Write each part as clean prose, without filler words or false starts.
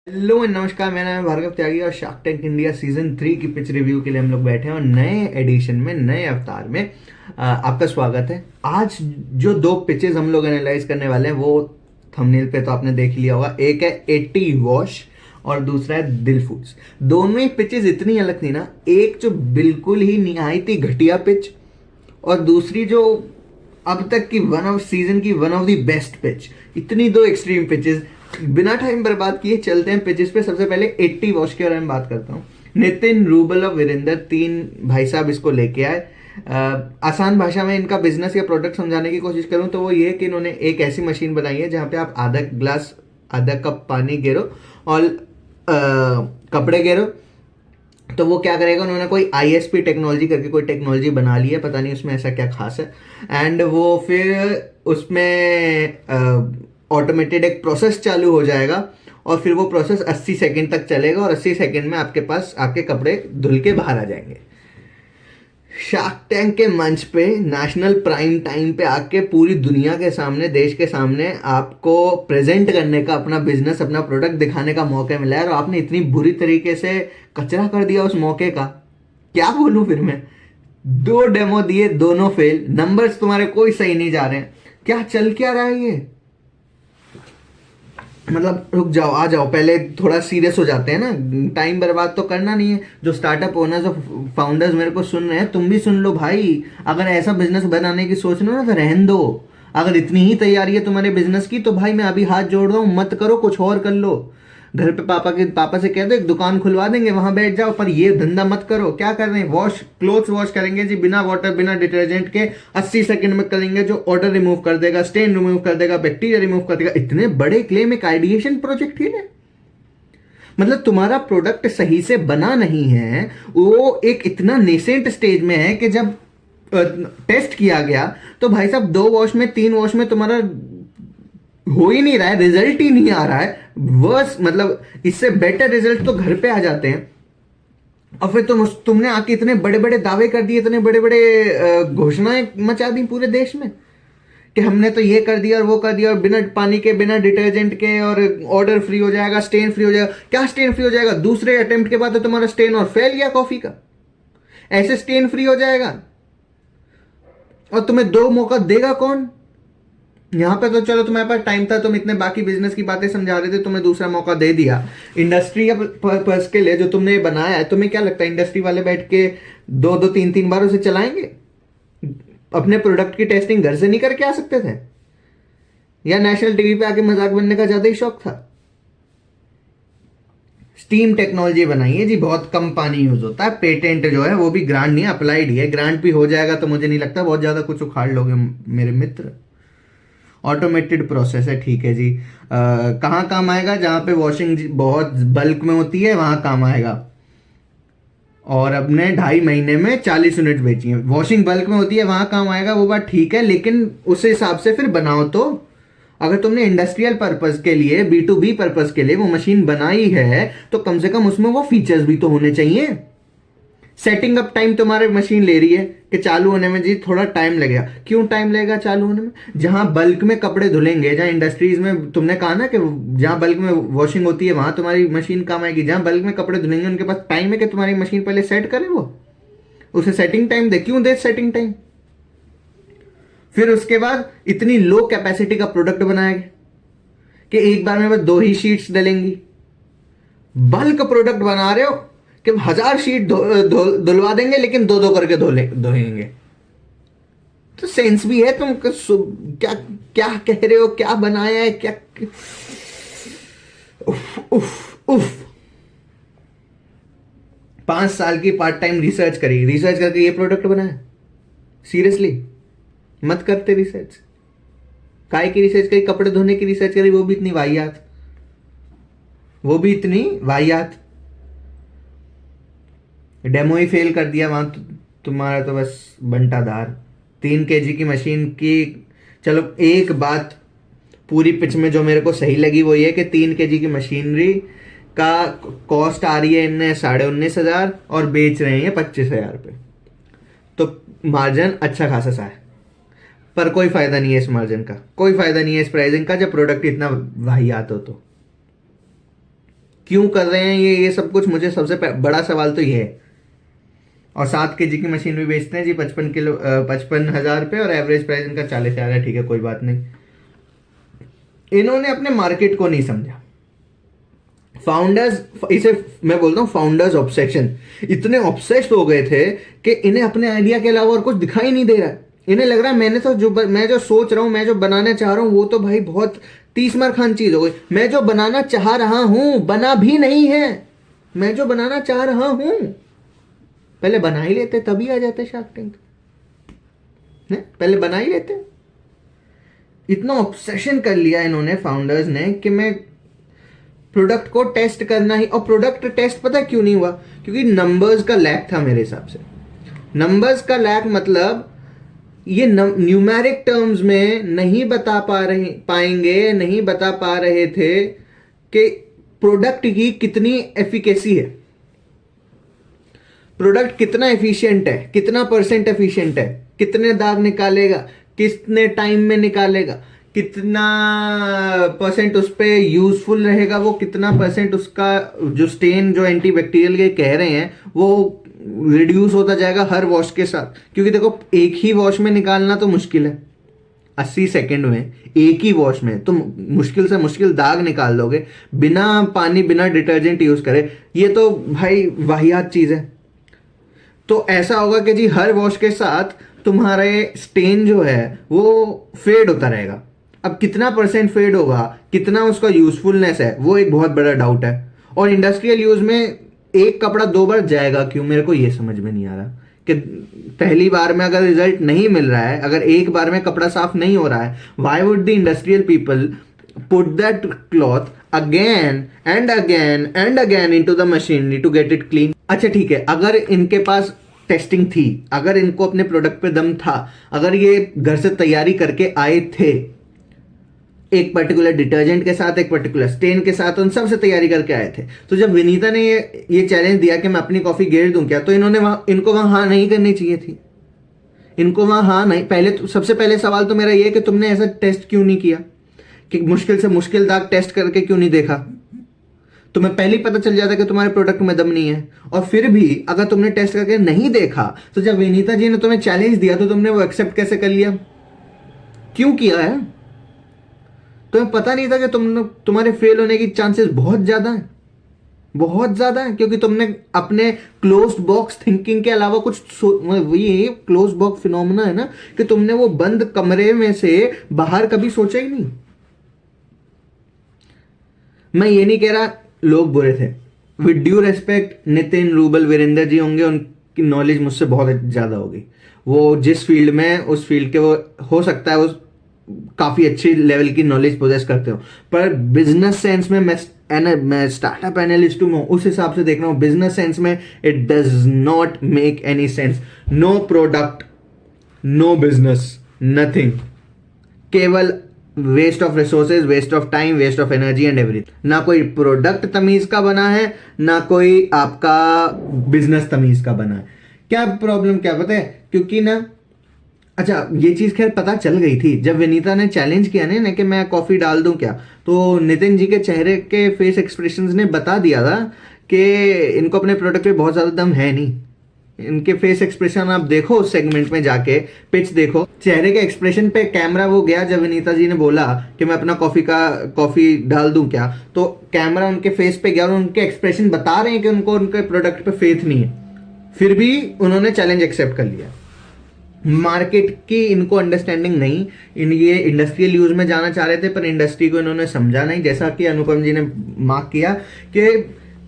Hello नमस्कार, मेरा नाम है भार्गव त्यागी और शार्क टैंक इंडिया सीजन 3 की पिच रिव्यू के लिए हम लोग बैठे हैं और नए एडिशन में नए अवतार में आपका स्वागत है। आज जो दो पिचेस हम लोग एनालाइज करने वाले हैं वो थंबनेल पे तो आपने देख ही लिया होगा। एक है 80 वॉश और दूसरा है दिल फूड्स। दोनों ही पिचेस इतनी अलग थी ना, एक जो बिल्कुल ही निहायती घटिया पिच और दूसरी जो अब तक की one of the best pitch. इतनी दो एक्सट्रीम पिचेस। बिना टाइम बर्बाद किए चलते हैं पिचेस पे। सबसे पहले 80 वॉश के बारे में बात करता हूँ। नितिन, रूबल और वीरेंद्र, तीन भाई साहब इसको लेके आए। आसान भाषा में इनका बिजनेस या प्रोडक्ट समझाने की कोशिश करूं तो वो ये कि इन्होंने एक ऐसी मशीन बनाई है जहां पे आप आधा कप पानी गिरो और कपड़े गिरो। तो वो क्या करेगा, उन्होंने कोई आईएसपी टेक्नोलॉजी करके कोई टेक्नोलॉजी बना ली है, पता नहीं उसमें ऐसा क्या खास है। एंड वो फिर उसमें ऑटोमेटेड एक प्रोसेस चालू हो जाएगा और फिर वो प्रोसेस 80 सेकंड तक चलेगा और 80 सेकंड में आपके पास आपके कपड़े धुल के बाहर आ जाएंगे। शार्क टैंक के मंच पे नेशनल प्राइम टाइम पे आके पूरी दुनिया के सामने, देश के सामने आपको प्रेजेंट करने का, अपना बिजनेस, अपना प्रोडक्ट दिखाने का मौका मिला है और आपने इतनी बुरी तरीके से कचरा कर दिया उस मौके का। क्या बोलूं फिर मैं। दो डेमो दिए, दोनों फेल। नंबर्स तुम्हारे कोई सही नहीं जा रहे हैं। क्या चल क्या रहा है ये। मतलब रुक जाओ, आ जाओ, पहले थोड़ा सीरियस हो जाते हैं ना। टाइम बर्बाद तो करना नहीं है। जो स्टार्टअप ओनर्स और फाउंडर्स मेरे को सुन रहे हैं, तुम भी सुन लो भाई। अगर ऐसा बिजनेस बनाने की सोच रहे हो ना तो रहन दो। अगर इतनी ही तैयारी है तुम्हारे बिजनेस की तो भाई मैं अभी हाथ जोड़ रहा हूँ, मत करो, कुछ और कर लो। घर पे पापा से कह दो एक दुकान खुलवा देंगे, वहां बैठ जाओ, पर ये धंधा मत करो। क्या कर रहे हैं, क्लोथ्स वॉश करेंगे जी बिना वाटर बिना डिटर्जेंट के। 80 सेकंड में करेंगे जो ऑर्डर रिमूव कर देगा, स्टेन रिमूव कर देगा, बैक्टीरिया रिमूव कर देगा। इतने बड़े क्लेम एक आइडिएशन प्रोजेक्ट ही है। मतलब तुम्हारा प्रोडक्ट सही से बना नहीं है, वो एक इतना नेसेंट स्टेज में है कि जब टेस्ट किया गया तो भाई साहब 2 वॉश में 3 वॉश में तुम्हारा हो ही नहीं रहा है, रिजल्ट ही नहीं आ रहा है। वर्स मतलब इससे बेटर रिजल्ट तो घर पे आ जाते हैं। और फिर तुमने आके इतने बड़े बड़े दावे कर दिए, इतने बड़े बड़े घोषणाएं मचा दी पूरे देश में कि हमने तो ये कर दिया और वो कर दिया और बिना पानी के बिना डिटर्जेंट के और ऑर्डर फ्री हो जाएगा, स्टेन फ्री हो जाएगा। क्या स्टेन फ्री हो जाएगा? दूसरे अटेम्प्ट के बाद तो तुम्हारा स्टेन और फैल गया कॉफी का, ऐसे स्टेन फ्री हो जाएगा। और तुम्हें 2 मौका देगा कौन? यहां पे तो चलो तुम्हारे पास टाइम था, तुम इतने बाकी बिजनेस की बातें समझा रहे थे, तुम्हें दूसरा मौका दे दिया। इंडस्ट्री पर्पस के लिए जो तुमने ये बनाया है, तुम्हें क्या लगता है इंडस्ट्री वाले बैठ के 2-2 3-3 बार उसे चलाएंगे? अपने प्रोडक्ट की टेस्टिंग घर से नहीं करके आ सकते थे? या नेशनल टीवी पे आके मजाक बनने का ज्यादा ही शौक था? स्टीम टेक्नोलॉजी बनाई है जी, बहुत कम पानी यूज होता है। पेटेंट जो है वो भी ग्रांट नहीं, अप्लाइड ही है। ग्रांट भी हो जाएगा तो मुझे नहीं लगता बहुत ज्यादा कुछ उखाड़ लोगे मेरे मित्र। ऑटोमेटेड प्रोसेस है, ठीक है जी। कहाँ काम आएगा? जहां पे वॉशिंग बहुत बल्क में होती है वहां काम आएगा। और अपने 2.5 महीने में 40 यूनिट बेची है। वॉशिंग बल्क में होती है वहां काम आएगा, वो बात ठीक है, लेकिन उस हिसाब से फिर बनाओ तो। अगर तुमने इंडस्ट्रियल पर्पस के लिए, B2B पर्पस के लिए वो मशीन बनाई है तो कम से कम उसमें वो फीचर्स भी तो होने चाहिए। सेटिंग अप टाइम तुम्हारी मशीन ले रही है कि चालू होने में जी थोड़ा टाइम लगेगा। क्यों टाइम लगेगा चालू होने में? जहां बल्क में कपड़े धुलेंगे, जहां इंडस्ट्रीज में तुमने कहा ना कि जहां बल्क में वॉशिंग होती है वहां तुम्हारी मशीन काम आएगी। जहां बल्क में कपड़े धुलेंगे उनके पास टाइम है कि तुम्हारी मशीन पहले सेट करे, वो उसे सेटिंग टाइम दे। क्यों दे सेटिंग टाइम? फिर उसके बाद इतनी लो कैपेसिटी का प्रोडक्ट बनाएगा कि एक बार में बस 2 ही शीट्स डलेंगी। बल्क प्रोडक्ट बना रहे हो कि 1000 शीट धुलवा देंगे लेकिन 2-2 करके धोएंगे। तो सेंस भी है? तुम क्या क्या कह रहे हो, क्या बनाया है, क्या। उफ उफ उफ। 5 साल की पार्ट टाइम रिसर्च करी, रिसर्च करके ये प्रोडक्ट बनाया? सीरियसली मत करते रिसर्च। काय की रिसर्च करी? कपड़े धोने की रिसर्च करी, वो भी इतनी वाहियात, वो भी इतनी वाहियात। डेमो ही फेल कर दिया वहां तुम्हारा तो बस बंटाधार। 3 kg की मशीन की। चलो एक बात पूरी पिच में जो मेरे को सही लगी वो ये कि 3 kg की मशीनरी का कॉस्ट आ रही है इनने 19,500 और बेच रहे हैं 25,000 पे। तो मार्जिन अच्छा खासा सा है, पर कोई फायदा नहीं है इस मार्जिन का, कोई फायदा नहीं है इस प्राइसिंग का जब प्रोडक्ट इतना वाहियात हो तो। क्यों कर रहे हैं ये सब कुछ, मुझे सबसे बड़ा सवाल तो ये है। और 7 kg की मशीन भी बेचते हैं जी 55,000 रुपये, और एवरेज प्राइस इनका 40,000 है। ठीक है, कोई बात नहीं। इन्होंने अपने मार्केट को नहीं समझा। फाउंडर्स, इसे मैं बोलता हूं फाउंडर्स ऑब्सेशन, इतने ऑब्सेस्ड हो गए थे कि इन्हें अपने आइडिया के अलावा और कुछ दिखाई नहीं दे रहा है। इन्हें लग रहा है मैं जो सोच रहा हूं, मैं जो बनाना चाह रहा हूं, वो तो भाई बहुत 30 खान चीज हो गई। मैं जो बनाना चाह रहा हूं बना भी नहीं है। मैं जो बनाना चाह रहा हूं, पहले बना ही लेते तभी आ जाते शार्क टैंक। पहले बना ही लेते। इतना ऑब्सेशन कर लिया इन्होंने फाउंडर्स ने कि मैं प्रोडक्ट को टेस्ट करना ही, और प्रोडक्ट टेस्ट पता है क्यों नहीं हुआ? क्योंकि नंबर्स का लैक था मेरे हिसाब से। नंबर्स का लैक मतलब ये न्यूमेरिक टर्म्स में नहीं बता पा रहे थे कि प्रोडक्ट की कितनी एफिकेसी है, प्रोडक्ट कितना एफिशिएंट है, कितना परसेंट एफिशिएंट है, कितने दाग निकालेगा, कितने टाइम में निकालेगा, कितना परसेंट उस पर यूजफुल रहेगा, वो कितना परसेंट उसका जो स्टेन जो एंटीबैक्टीरियल के कह रहे हैं वो रिड्यूस होता जाएगा हर वॉश के साथ। क्योंकि देखो, एक ही वॉश में निकालना तो मुश्किल है, 80 सेकेंड में एक ही वॉश में तो मुश्किल से मुश्किल दाग निकाल दोगे बिना पानी, बिना डिटर्जेंट यूज करे। ये तो भाई वाहियात चीज है। तो ऐसा होगा कि जी हर वॉश के साथ तुम्हारे स्टेन जो है वो फेड होता रहेगा। अब कितना परसेंट फेड होगा, कितना उसका यूजफुलनेस है, वो एक बहुत बड़ा डाउट है। और इंडस्ट्रियल यूज में एक कपड़ा 2 बार जाएगा क्यों, मेरे को ये समझ में नहीं आ रहा कि पहली बार में अगर रिजल्ट नहीं मिल रहा है, अगर एक बार में कपड़ा साफ नहीं हो रहा है, why would the industrial people put that cloth again and again and again into the machinery to get it clean. अच्छा ठीक है, अगर इनके पास टेस्टिंग थी, अगर इनको अपने प्रोडक्ट पे दम था, अगर ये घर से तैयारी करके आए थे एक पर्टिकुलर डिटर्जेंट के साथ, एक पर्टिकुलर स्टेन के साथ, उन सब से तैयारी करके आए थे, तो जब विनीता ने ये चैलेंज दिया कि मैं अपनी कॉफी गेर दूं क्या, तो इनको वहां हाँ नहीं करनी चाहिए थी। इनको वहां हाँ नहीं, सबसे पहले सवाल तो मेरा ये कि तुमने ऐसा टेस्ट क्यों नहीं किया, कि मुश्किल से मुश्किल दाग टेस्ट करके क्यों नहीं देखा? तुम्हें पहले ही पता चल जाता कि तुम्हारे प्रोडक्ट में दम नहीं है। और फिर भी अगर तुमने टेस्ट करके नहीं देखा, तो जब विनीता जी ने तुम्हें चैलेंज दिया तो तुमने वो एक्सेप्ट कैसे कर लिया? क्यों किया है? तुम्हें पता नहीं था कि तुम्हारे फेल होने की चांसेस बहुत ज्यादा है, बहुत ज्यादा है, क्योंकि तुमने अपने क्लोज्ड बॉक्स थिंकिंग के अलावा कुछ ये क्लोज्ड बॉक्स फिनोमेना है ना, कि तुमने वो बंद कमरे में से बाहर कभी सोचा ही नहीं। मैं ये नहीं कह रहा लोग बुरे थे, with due respect Nitin, Rubal, Virendra ji होंगे, उनकी नॉलेज मुझसे बहुत ज्यादा होगी। वो जिस फील्ड में, उस फील्ड के वो हो सकता है वो काफी अच्छी लेवल की नॉलेज पोजेस करते हो, पर बिजनेस सेंस में मैं स्टार्टअप एनालिस्ट हूं, उस हिसाब से देख रहा हूं। बिजनेस सेंस में it does not make any sense. No product, no business, nothing. केवल waste of resources, waste of time, waste of energy and everything. ना कोई प्रोडक्ट तमीज का बना है, ना कोई आपका बिजनेस तमीज का बना है। क्या प्रॉब्लम क्या पता है? क्योंकि ना, अच्छा ये चीज खैर पता चल गई थी जब विनीता ने चैलेंज किया ना कि मैं कॉफी डाल दूं क्या, तो नितिन जी के चेहरे के फेस एक्सप्रेशंस ने बता दिया था कि इनको अपने प्रोडक्ट पे बहुत ज्यादा दम है नहीं। इनके फेस एक्सप्रेशन आप देखो, उस सेगमेंट में जाके पिच देखो, चेहरे के एक्सप्रेशन पे कैमरा वो गया जब विनीता जी ने बोला कि मैं अपना कॉफी डाल दूं क्या, तो कैमरा उनके फेस पे गया और उनके एक्सप्रेशन बता रहे हैं कि उनको उनके प्रोडक्ट पे फेथ नहीं है, फिर भी उन्होंने चैलेंज एक्सेप्ट कर लिया। मार्केट की इनको अंडरस्टैंडिंग नहीं, ये इंडस्ट्रियल यूज में जाना चाह रहे थे पर इंडस्ट्री को इन्होंने समझा नहीं। जैसा कि अनुपम जी ने मार्क किया कि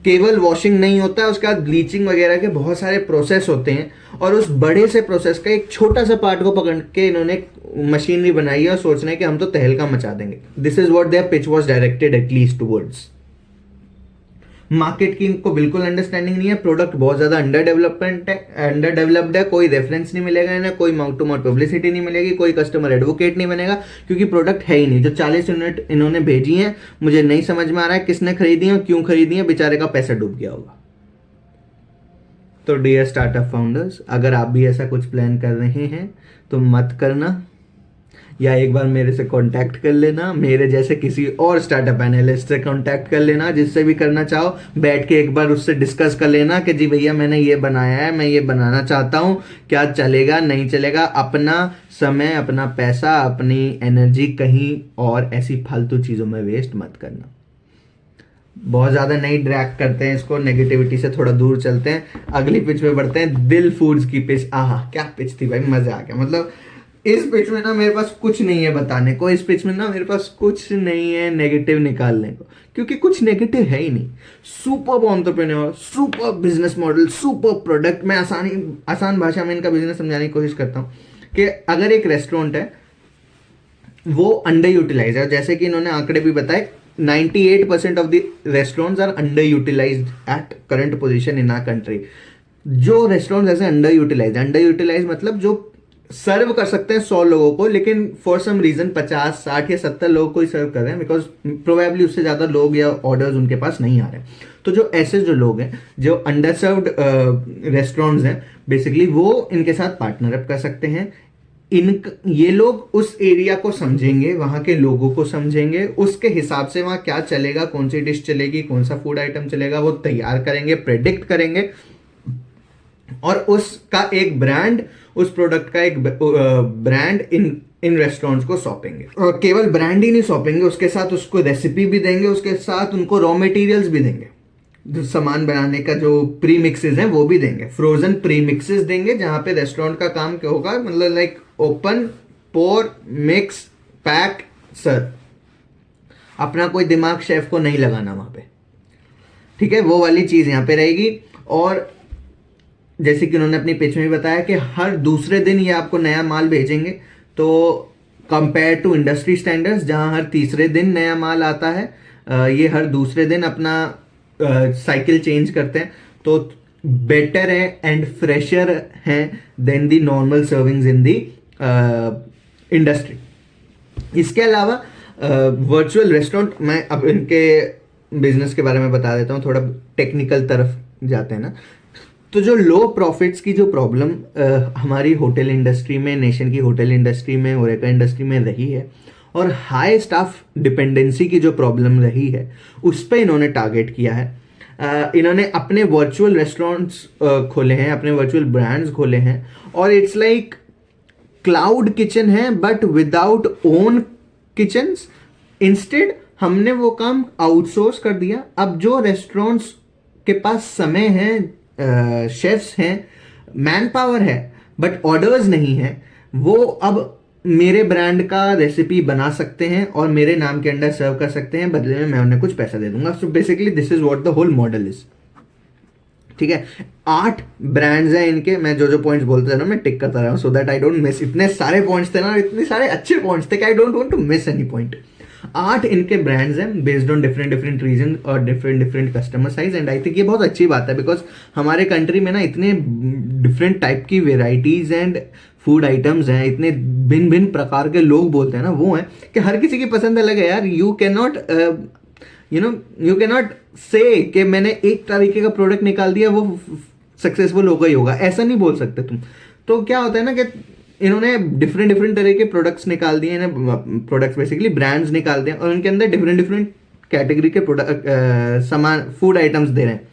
केवल वॉशिंग नहीं होता है, उसके बाद ब्लीचिंग वगैरह के बहुत सारे प्रोसेस होते हैं, और उस बड़े से प्रोसेस का एक छोटा सा पार्ट को पकड़ के इन्होंने मशीनरी बनाई है और सोच रहे हैं कि हम तो तहलका मचा देंगे। This is what their pitch was directed at least towards. Market की इनको बिल्कुल अंडरस्टैंडिंग नहीं है, प्रोडक्ट बहुत ज्यादा अंडर डेवलप्ड है, कोई रेफरेंस नहीं मिलेगा इन्हें, कोई माउथ टू माउथ पब्लिसिटी नहीं मिलेगी, कोई कस्टमर एडवोकेट नहीं बनेगा, क्योंकि प्रोडक्ट है ही नहीं। जो 40 यूनिट इन्होंने भेजी हैं, मुझे नहीं समझ में आ रहा है किसने खरीदी है और क्यों खरीदी है, बेचारे का पैसा डूब गया होगा। तो डियर स्टार्टअप फाउंडर्स, अगर आप भी ऐसा कुछ प्लान कर रहे हैं तो मत करना। या एक बार मेरे से कांटेक्ट कर लेना, मेरे जैसे किसी और स्टार्टअप एनालिस्ट से कांटेक्ट कर लेना, जिससे भी करना चाहो, बैठ के एक बार उससे डिस्कस कर लेना कि जी भैया मैंने ये बनाया है, मैं ये बनाना चाहता हूँ, क्या चलेगा नहीं चलेगा। अपना समय, अपना पैसा, अपनी एनर्जी कहीं और ऐसी फालतू चीज़ों में वेस्ट मत करना। बहुत ज़्यादा नहीं ड्रैग करते हैं इसको, नेगेटिविटी से थोड़ा दूर चलते हैं, अगली पिच पे बढ़ते हैं। दिल फूड्स की पिच, आहा क्या पिच थी भाई, मजा आ गया। मतलब इस पिच में ना मेरे पास कुछ नहीं है बताने को, इस पिच में ना मेरे पास कुछ नहीं है नेगेटिव निकालने को, क्योंकि कुछ नेगेटिव है ही नहीं। Super entrepreneur, super business model, super product. मैं आसान भाषा में इनका बिजनेस समझाने की कोशिश करता हूँ कि अगर एक रेस्टोरेंट है वो अंडर यूटिलाइज है, जैसे कि इन्होंने आंकड़े भी बताए, 98% of the restaurants are under utilized at current position in our country. जो रेस्टोरेंट ऐसे अंडर यूटिलाइज मतलब जो सर्व कर सकते हैं 100 लोगों को, लेकिन फॉर सम रीजन 50, 60 या 70 लोगों को ही सर्व कर रहे हैं, बिकॉज प्रोबेबली उससे ज्यादा लोग या ऑर्डर्स उनके पास नहीं आ रहे। तो जो ऐसे जो लोग हैं, जो अंडर सर्व्ड रेस्टोरेंट्स हैं, बेसिकली वो इनके साथ पार्टनरअप कर सकते हैं। ये लोग उस एरिया को समझेंगे, वहां के लोगों को समझेंगे, उसके हिसाब से वहां क्या चलेगा, कौन सी डिश चलेगी, कौन सा फूड आइटम चलेगा, वो तैयार करेंगे, प्रेडिक्ट करेंगे, और उसका एक ब्रांड, उस प्रोडक्ट का एक ब्रांड इन रेस्टोरेंट्स को सौंपेंगे। और केवल ब्रांड ही नहीं सौंपेंगे, उसके साथ उसको रेसिपी भी देंगे, उसके साथ उनको रॉ मटेरियल्स भी देंगे, जो सामान बनाने का जो प्री मिक्सेस हैं वो भी देंगे, फ्रोजन प्री मिक्सेस देंगे, जहां पे रेस्टोरेंट का काम क्या होगा, मतलब लाइक ओपन, पोर, मिक्स, पैक, सर्व। अपना कोई दिमाग शेफ को नहीं लगाना वहां पे, ठीक है, वो वाली चीज यहाँ पे रहेगी। और जैसे कि उन्होंने अपनी पिच में भी बताया कि हर दूसरे दिन ये आपको नया माल भेजेंगे, तो कंपेयर टू इंडस्ट्री स्टैंडर्ड्स जहां हर तीसरे दिन नया माल आता है, ये हर दूसरे दिन अपना साइकिल चेंज करते हैं, तो बेटर है एंड फ्रेशर है than the normal servings in the industry. इसके अलावा वर्चुअल रेस्टोरेंट, मैं अब इनके बिजनेस के बारे में बता देता हूँ, थोड़ा टेक्निकल तरफ जाते हैं ना। तो जो लो प्रॉफिट्स की जो प्रॉब्लम हमारी होटल इंडस्ट्री में, नेशन की होटल इंडस्ट्री में, ओरेका इंडस्ट्री में रही है, और हाई स्टाफ डिपेंडेंसी की जो प्रॉब्लम रही है, उस पर इन्होंने टारगेट किया है। इन्होंने अपने वर्चुअल रेस्टोरेंट्स खोले हैं, अपने वर्चुअल ब्रांड्स खोले हैं, और इट्स लाइक क्लाउड किचन है but without own kitchens. Instead हमने वो काम आउटसोर्स कर दिया। अब जो रेस्टोरेंट्स के पास समय है, शेफ्स हैं, मैन पावर है, बट ऑर्डर्स नहीं है, वो अब मेरे ब्रांड का रेसिपी बना सकते हैं और मेरे नाम के अंडर सर्व कर सकते हैं, बदले में मैं उन्हें कुछ पैसा दे दूंगा। So basically this is what the whole model is, ठीक है। 8 ब्रांड्स हैं इनके, मैं जो जो पॉइंट्स बोलते थे ना मैं टिक करता रहा हूँ, so that I don't miss. इतने सारे पॉइंट्स थे ना, इतने सारे अच्छे पॉइंट्स थे कि I don't want to miss any point. 8 इनके ब्रांड्स हैं बेस्ड ऑन डिफरेंट रीजन और different customer size, and I think ये बहुत अच्छी बात है, बिकॉज हमारे कंट्री में ना इतने डिफरेंट टाइप की वेराइटीज एंड फूड आइटम्स हैं, इतने भिन्न भिन्न प्रकार के लोग बोलते हैं ना, वो हैं कि हर किसी की पसंद अलग है यार। यू कैन नॉट से कि मैंने एक तरीके का प्रोडक्ट निकाल दिया वो सक्सेसफुल होगा ही होगा, ऐसा नहीं बोल सकते तुम। तो क्या होता है ना कि इन्होंने डिफरेंट तरह के प्रोडक्ट्स निकाल दिए हैं, प्रोडक्ट्स बेसिकली ब्रांड्स निकाल दिए, और उनके अंदर डिफरेंट कैटेगरी के प्रोडक्ट सामान फूड आइटम्स दे रहे हैं।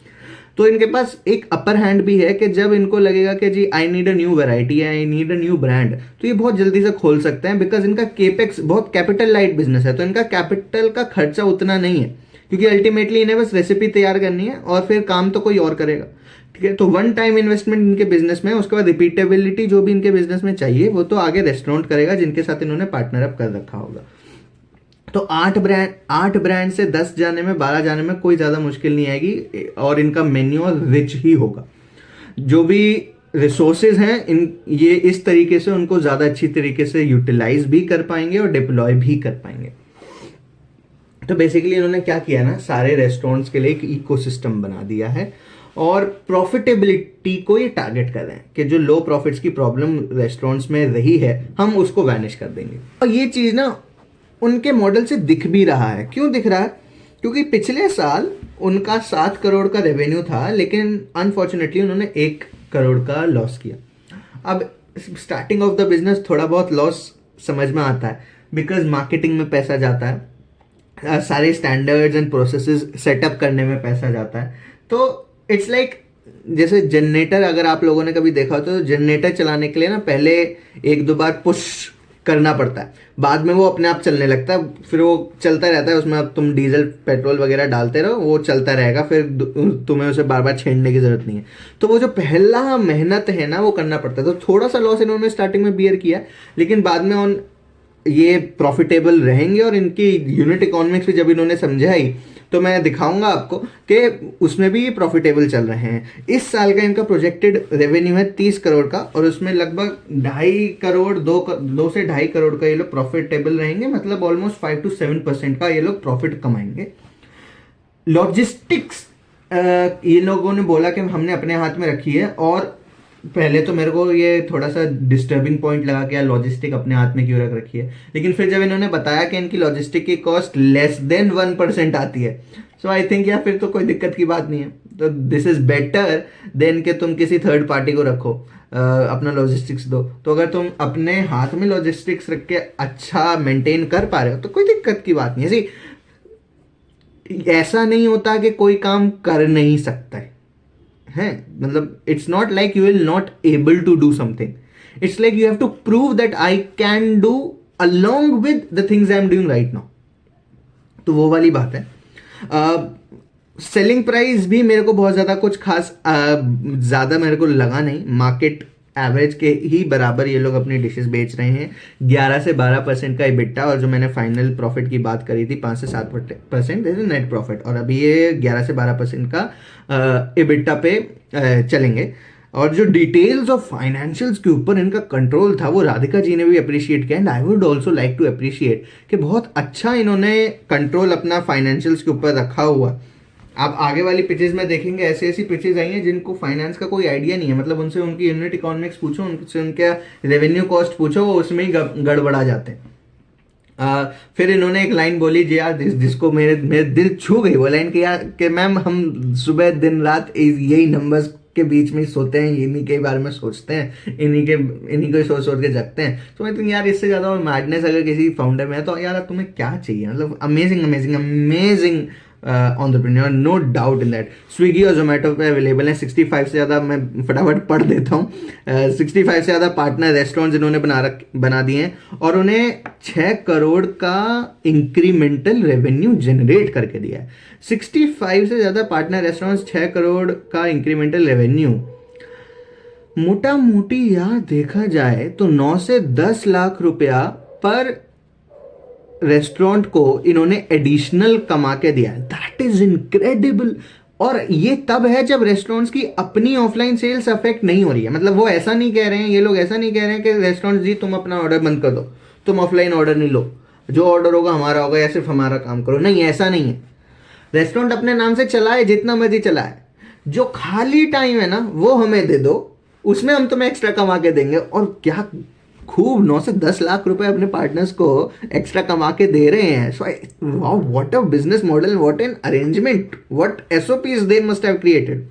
तो इनके पास एक अपर हैंड भी है कि जब इनको लगेगा कि जी I need a new variety, I need a new brand, तो ये बहुत जल्दी से खोल सकते हैं, बिकॉज इनका केपेक्स बहुत कैपिटल लाइट बिजनेस है, तो इनका कैपिटल का खर्चा उतना नहीं है, क्योंकि अल्टीमेटली इन्हें बस रेसिपी तैयार करनी है और फिर काम तो कोई और करेगा, ठीक है। तो वन टाइम इन्वेस्टमेंट इनके बिजनेस में, उसके बाद रिपीटेबिलिटी जो भी इनके बिजनेस में चाहिए वो तो आगे रेस्टोरेंट करेगा जिनके साथ इन्होंने पार्टनरअप कर रखा होगा। तो 8 ब्रांड से 10 जाने में, 12 जाने में कोई ज्यादा मुश्किल नहीं आएगी, और इनका मेन्यू रिच ही होगा। जो भी रिसोर्सेज हैं ये इस तरीके से उनको ज्यादा अच्छी तरीके से यूटिलाइज भी कर पाएंगे और डिप्लॉय भी कर पाएंगे। तो बेसिकली इन्होंने क्या किया ना, सारे रेस्टोरेंट्स के लिए एक इकोसिस्टम बना दिया है, और प्रॉफिटेबिलिटी को ये टारगेट कर रहे हैं कि जो लो प्रॉफिट्स की प्रॉब्लम रेस्टोरेंट्स में रही है हम उसको वैनिश कर देंगे। और ये चीज ना उनके मॉडल से दिख भी रहा है। क्यों दिख रहा है? क्योंकि पिछले साल उनका 7 करोड़ का रेवेन्यू था, लेकिन अनफॉर्चुनेटली उन्होंने 1 करोड़ का लॉस किया। अब स्टार्टिंग ऑफ द बिजनेस थोड़ा बहुत लॉस समझ में आता है, बिकॉज मार्केटिंग में पैसा जाता है, सारे स्टैंडर्ड्स एंड प्रोसेसेस सेटअप करने में पैसा जाता है। तो इट्स लाइक जैसे जनरेटर, अगर आप लोगों ने कभी देखा हो तो जनरेटर चलाने के लिए ना पहले एक दो बार पुश करना पड़ता है, बाद में वो अपने आप चलने लगता है, फिर वो चलता रहता है, उसमें अब तुम डीजल पेट्रोल वगैरह डालते रहो, वो चलता रहेगा, फिर तुम्हें उसे बार बार छेड़ने की जरूरत नहीं है। तो वो जो पहला मेहनत है ना वो करना पड़ता है। तो थोड़ा सा लॉस इन्होंने स्टार्टिंग में बियर किया, लेकिन बाद में ऑन ये प्रॉफिटेबल रहेंगे, और इनकी यूनिट इकोनॉमिक्स भी जब इन्होंने समझाई तो मैं दिखाऊंगा आपको कि उसमें भी ये प्रॉफिटेबल चल रहे हैं। इस साल का इनका प्रोजेक्टेड रेवेन्यू है 30 करोड़ का, और उसमें लगभग 2.5 करोड़ 2 से 2.5 करोड़ का ये लोग प्रॉफिटेबल रहेंगे, मतलब ऑलमोस्ट 5 to 7% का ये लोग प्रॉफिट कमाएंगे। लॉजिस्टिक्स ये लोगों ने बोला कि हमने अपने हाथ में रखी है, और पहले तो मेरे को ये थोड़ा सा डिस्टर्बिंग पॉइंट लगा कि यार लॉजिस्टिक अपने हाथ में क्यों रख रखी है, लेकिन फिर जब इन्होंने बताया कि इनकी लॉजिस्टिक की कॉस्ट लेस देन 1% आती है, सो आई थिंक यार फिर तो कोई दिक्कत की बात नहीं है। तो दिस इज बेटर देन कि तुम किसी थर्ड पार्टी को रखो, अपना लॉजिस्टिक्स दो। तो अगर तुम अपने हाथ में लॉजिस्टिक्स रख के अच्छा मेंटेन कर पा रहे हो तो कोई दिक्कत की बात नहीं है। ऐसा नहीं होता कि कोई काम कर नहीं सकता है, मतलब it's not like you will not able to do something, it's like you have to prove that I can do along with the things I am doing right now. तो वो वाली बात है। सेलिंग प्राइस भी मेरे को बहुत ज़्यादा कुछ खास ज़्यादा मेरे को लगा नहीं, मार्केट एवरेज के ही बराबर ये लोग अपनी डिशेस बेच रहे हैं। 11 से 12% का इबिट्टा, और जो मैंने फाइनल प्रॉफिट की बात करी थी 5 से 7% नेट प्रॉफिट, और अभी ये 11 से 12% का इबिट्टा पे चलेंगे। और जो डिटेल्स ऑफ फाइनेंशियल्स के ऊपर इनका कंट्रोल था वो राधिका जी ने भी अप्रिशिएट किया, and I would also like to appreciate कि बहुत अच्छा इन्होंने कंट्रोल अपना फाइनेंशियल्स के ऊपर रखा हुआ। आप आगे वाली पिचेस में देखेंगे ऐसी ऐसी पिचेस आई हैं जिनको फाइनेंस का कोई आइडिया नहीं है, मतलब उनसे उनकी यूनिट इकोनॉमिक्स पूछो, उनसे उनका रेवेन्यू कॉस्ट पूछो, वो उसमें ही गड़बड़ा जाते हैं। फिर इन्होंने एक लाइन बोली जी यार जिसको मेरे दिल छू गई, वो लाइन कि यार कि मैम हम सुबह दिन रात यही नंबर्स के बीच में सोते हैं, इन्हीं के बारे में सोचते हैं, इन्हीं को सोच सोच के जगते हैं। तो मैं तो यार इससे ज़्यादा और मैडनेस अगर किसी फाउंडर में है तो यार तुम्हें क्या चाहिए, मतलब amazing amazing amazing entrepreneur, no doubt in that. Swiggy और जोमेटो पे अवेलेबल है। 65 से ज़्यादा, मैं फटाफट पढ़ देता हूँ, 65 से ज़्यादा पार्टनर रेस्टोरेंट्स इन्होंने बना दिए हैं, और उन्हें 6 करोड़ का इंक्रीमेंटल रेवेन्यू जनरेट करके दिया है। 65 से ज़्यादा पार्टनर रेस्टोरेंट्स, 6 करोड़ का इंक्रीमेंटल रेवेन्यू, मोटा मोटी यार देखा जाए तो 9 से 10 लाख रुपया पर रेस्टोरेंट को इन्होंने एडिशनल कमा के दिया है। That is incredible. और ये तब है जब रेस्टोरेंट्स की अपनी ऑफलाइन सेल्स अफेक्ट नहीं हो रही है, मतलब वो ऐसा नहीं कह रहे हैं, ये लोग ऐसा नहीं कह रहे हैं कि रेस्टोरेंट जी तुम अपना ऑर्डर बंद कर दो, तुम ऑफलाइन ऑर्डर नहीं लो, जो ऑर्डर होगा हमारा होगा, या सिर्फ हमारा काम करो। नहीं, ऐसा नहीं है। रेस्टोरेंट अपने नाम से चलाए, जितना मर्जी चलाए, जो खाली टाइम है ना वो हमें दे दो, उसमें हम तुम्हें एक्स्ट्रा कमा के देंगे। और क्या खूब 9 से 10 लाख रुपए अपने पार्टनर्स को एक्स्ट्रा कमा के दे रहे हैं। So wow, what a business model, what an arrangement, what SOPs they must have created.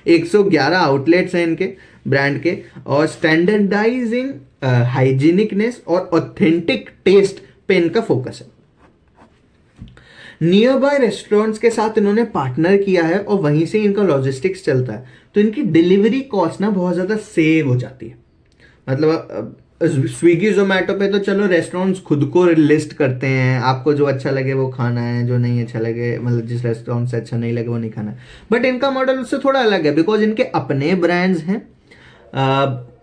111 outlets हैं इनके ब्रांड के, और स्टैंडर्डाइजिंग, हाइजीनिकनेस और ऑथेंटिक टेस्ट पे इनका फोकस है। नियर बाय रेस्टोरेंट्स के साथ इन्होंने पार्टनर किया है, और वहीं से इनका लॉजिस्टिक्स चलता है, तो इनकी डिलीवरी कॉस्ट ना बहुत ज़्यादा सेव हो जाती है। मतलब स्विगी जोमेटो पे तो चलो रेस्टोरेंट्स खुद को लिस्ट करते हैं, आपको जो अच्छा लगे वो खाना है, जो नहीं अच्छा लगे, मतलब जिस रेस्टोरेंट से अच्छा नहीं लगे वो नहीं खाना है। बट इनका मॉडल उससे थोड़ा अलग है, बिकॉज इनके अपने ब्रांड्स हैं।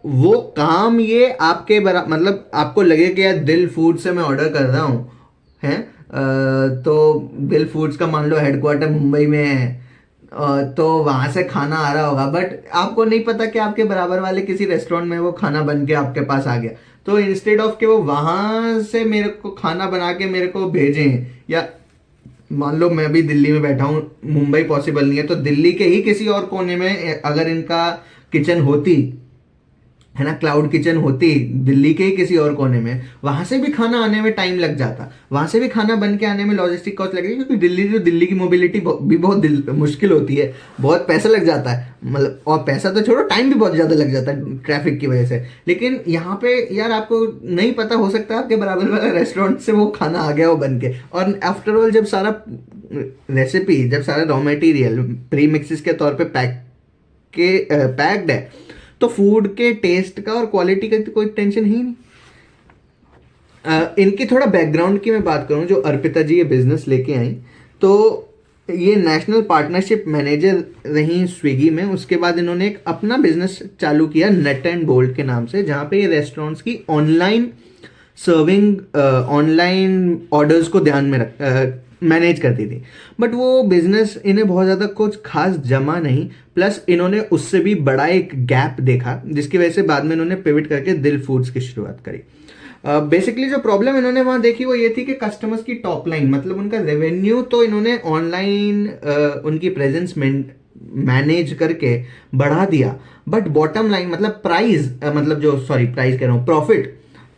वो काम ये आपके मतलब आपको लगे कि यार दिल फूड से मैं ऑर्डर कर रहा हूँ है, तो दिल फूड्स का मान लो हेडक्वार्टर मुंबई में है, तो वहां से खाना आ रहा होगा, बट आपको नहीं पता कि आपके बराबर वाले किसी रेस्टोरेंट में वो खाना बन के आपके पास आ गया। तो इंस्टेड ऑफ कि वो वहां से मेरे को खाना बना के मेरे को भेजें, या मान लो मैं भी दिल्ली में बैठा हूँ, मुंबई पॉसिबल नहीं है, तो दिल्ली के ही किसी और कोने में अगर इनका किचन होती है ना, क्लाउड किचन होती दिल्ली के ही किसी और कोने में, वहां से भी खाना आने में टाइम लग जाता, वहां से भी खाना बन के आने में लॉजिस्टिक कॉस्ट लगेगी, क्योंकि दिल्ली की मोबिलिटी भी बहुत मुश्किल होती है, बहुत पैसा लग जाता है, मतलब, और पैसा तो छोड़ो, टाइम भी बहुत ज्यादा लग जाता है ट्रैफिक की वजह से। लेकिन यहाँ पे यार आपको नहीं पता, हो सकता है आपके बराबर वाला रेस्टोरेंट से वो खाना आ गया हो बन के, और आफ्टर ऑल जब सारा रेसिपी, जब सारा रॉ मटेरियल प्री मिक्सेस के तौर पे पैक्ड है, तो फूड के टेस्ट का और क्वालिटी का तो कोई टेंशन ही नहीं। इनकी थोड़ा बैकग्राउंड की मैं बात करूं, जो अर्पिता जी ये बिजनेस लेके आई, तो ये नेशनल पार्टनरशिप मैनेजर रही स्विगी में, उसके बाद इन्होंने एक अपना बिजनेस चालू किया नट एंड बोल्ट के नाम से, जहां पे ये रेस्टोरेंट्स की ऑनलाइन सर्विंग, ऑनलाइन ऑर्डर्स को ध्यान में रख मैनेज करती थी। बट वो बिजनेस इन्हें बहुत ज़्यादा कुछ खास जमा नहीं, प्लस इन्होंने उससे भी बड़ा एक गैप देखा, जिसकी वजह से बाद में इन्होंने पिवट करके दिल फूड्स की शुरुआत करी। बेसिकली जो प्रॉब्लम इन्होंने वहां देखी वो ये थी कि कस्टमर्स की टॉप लाइन, मतलब उनका रेवेन्यू तो इन्होंने ऑनलाइन उनकी प्रेजेंस मैनेज करके बढ़ा दिया, बट बॉटम लाइन मतलब प्राइस, मतलब जो सॉरी प्राइस कह रहा हूँ, प्रॉफिट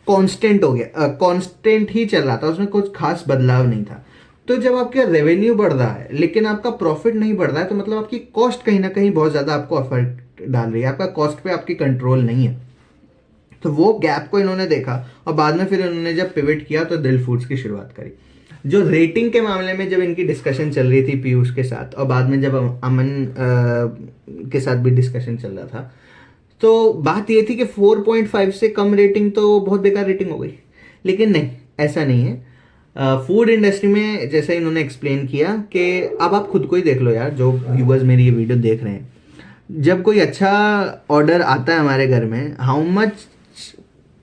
कांस्टेंट हो गया, कांस्टेंट ही चल रहा था, उसमें कुछ खास बदलाव नहीं था। तो जब आपका रेवेन्यू बढ़ रहा है लेकिन आपका प्रॉफिट नहीं बढ़ रहा है, तो मतलब आपकी कॉस्ट कहीं ना कहीं बहुत ज़्यादा आपको अफेक्ट डाल रही है, आपका कॉस्ट पे आपकी कंट्रोल नहीं है। तो वो गैप को इन्होंने देखा, और बाद में फिर इन्होंने जब पिवट किया तो दिल फूड्स की शुरुआत करी। जो रेटिंग के मामले में जब इनकी डिस्कशन चल रही थी पीयूष के साथ, और बाद में जब अमन के साथ भी डिस्कशन चल रहा था, तो बात ये थी कि 4.5 से कम रेटिंग तो बहुत बेकार रेटिंग हो गई। लेकिन नहीं, ऐसा नहीं है। फूड इंडस्ट्री में जैसे इन्होंने एक्सप्लेन किया कि अब आप खुद को ही देख लो यार, जो व्यूअर्स मेरी ये वीडियो देख रहे हैं, जब कोई अच्छा ऑर्डर आता है हमारे घर में, हाउ मच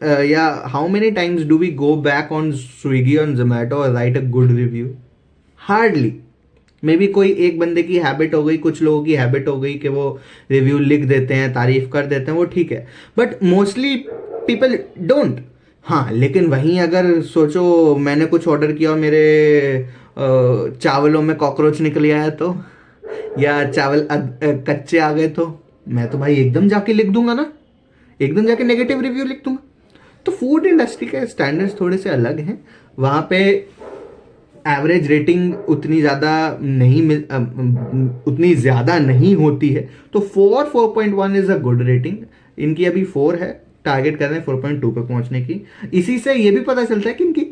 या how many times do we go back on Swiggy on Zomato और write a good review? Hardly. Maybe कोई एक बंदे की हैबिट हो गई, कुछ लोगों की हैबिट हो गई कि वो रिव्यू लिख देते हैं, तारीफ कर देते हैं, वो ठीक है, बट मोस्टली पीपल डोंट। हाँ, लेकिन वहीं अगर सोचो मैंने कुछ ऑर्डर किया और मेरे चावलों में कॉकरोच निकल आया तो, या चावल कच्चे आ गए, तो मैं तो भाई एकदम जाके लिख दूंगा ना, एकदम जाके नेगेटिव रिव्यू लिख दूंगा। तो फूड इंडस्ट्री के स्टैंडर्ड्स थोड़े से अलग हैं, वहाँ पे एवरेज रेटिंग उतनी ज़्यादा नहीं होती है, तो 4.1 इज़ अ गुड रेटिंग। इनकी अभी 4 है, टारगेट कर रहे हैं 4.2 पे पहुंचने की। इसी से ये भी पता चलता है कि इनकी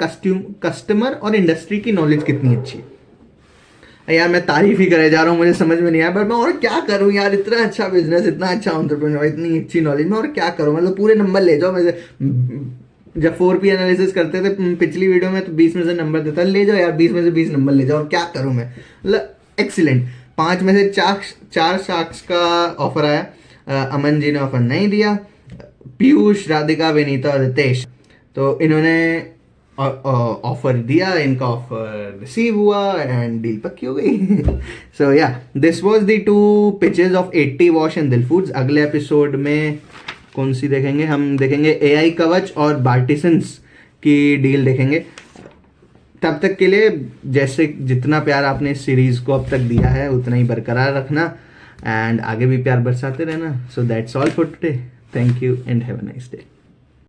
कस्टमर और इंडस्ट्री की नॉलेज कितनी अच्छी है। यार मैं तारीफ ही करे जा रहा हूँ, मुझे समझ में नहीं आया, बट मैं और क्या करूँ यार, इतना अच्छा बिजनेस, इतना अच्छा एंटरप्रेन्योर, इतनी अच्छी नॉलेज, मैं और क्या करूँ, मतलब पूरे नंबर ले जाओ। मैं जब 4P एनालिसिस करते थे पिछली वीडियो में, तो 20 में से नंबर देता, ले जाओ यार 20 में से 20 नंबर ले जाओ, और क्या करूँ मैं, मतलब एक्सीलेंट। 5 में से 4 शार्क्स का ऑफर आया, अमन जी ने ऑफर नहीं दिया, पीयूष, राधिका, विनीता और रितेश, तो इन्होंने ऑफर दिया, इनका ऑफर रिसीव हुआ एंड डील पक्की हो गई। सो या this was the 2 pitches of 80 wash and दिल फूड्स। अगले एपिसोड में कौन सी देखेंगे? हम देखेंगे एआई कवच और बार्टिसंस की डील देखेंगे। तब तक के लिए जैसे जितना प्यार आपने इस सीरीज को अब तक दिया है उतना ही बरकरार रखना, एंड आगे भी प्यार बरसाते रहना। So that's all for today. Thank you and have a nice day.